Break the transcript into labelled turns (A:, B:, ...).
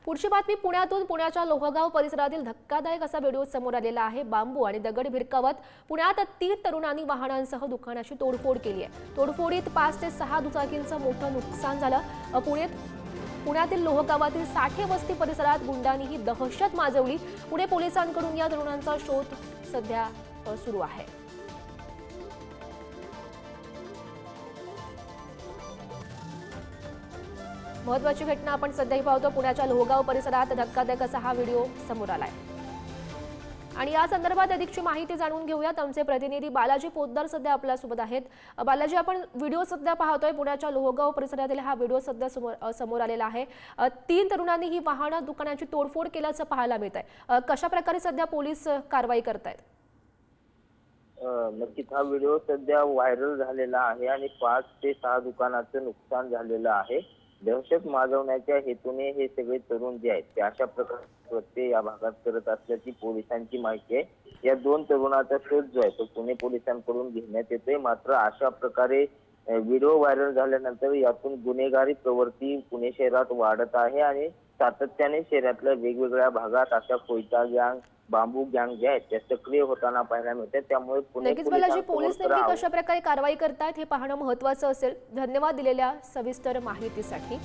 A: पुढची बातमी पुण्यातून पुण्याच्या लोहगाव परिसरातील धक्कादायक असा व्हिडिओ समोर आलेला आहे। बांबू आणि दगड भिरकावत पुण्यात 3 तरुणांनी वाहनांसह दुकानाची तोडफोड केली आहे। तोडफोडीत 5 ते 6 दुचाकींचं मोठं नुकसान झालं। पुण्यातील लोहगावातील साठे वस्ती परिसरात गुंडांनी ही दहशत माजवली। पुणे पोलिसांकडून या तरुणांचा शोध सध्या सुरू आहे। महत्त्वाची घटना आपण सध्याही पाहतो। पुण्याच्या लोहगाव परिसरात धक्कादायक असा हा व्हिडिओ समोर आलाय आणि या संदर्भात अधिकची माहिती जाणून घेऊयात। आमचे प्रतिनिधी बालाजी पोद्दार सध्या आपल्या सोबत आहेत। बालाजी, आपण व्हिडिओ सध्या पाहतोय। पुण्याच्या लोहगाव परिसरातील हा व्हिडिओ सध्या समोर आलेला आहे। 3 तरुणांनी ही वाहनं दुकानाची तोडफोड केल्याचं पाहायला मिळत आहे। कशा प्रकारे सध्या पोलीस कारवाई करतायत?
B: नक्कीच हा व्हिडिओ सध्या व्हायरल झालेला आहे आणि 5 ते 6 दुकानाचं नुकसान झालेलं आहे। दहशत माजवण्याच्या हेतूने हे सगळे तरुण जे आहेत ते अशा प्रकारे कृत्य या भागात करत असल्याची पोलिसांची माहिती आहे। या 2 तरुणाचा शोध जो आहे तो पुणे पोलिसांकडून घेण्यात येतोय। मात्र अशा प्रकारे व्हिडिओ व्हायरल झाल्यानंतर यातून गुन्हेगारी प्रवृत्ती पुणे शहरात वाढत आहे आणि सातत्याने शहरातल्या वेगवेगळ्या भागात अशा कोयता गँग, बांबू गँग जे आहेत त्या सक्रिय होताना पाहायला मिळतात। त्यामुळे
A: नक्कीच बालाजी, पोलीस नेमकी कशा प्रकारे कारवाई करतात हे पाहणं महत्त्वाचं असेल। धन्यवाद दिलेल्या सविस्तर माहितीसाठी।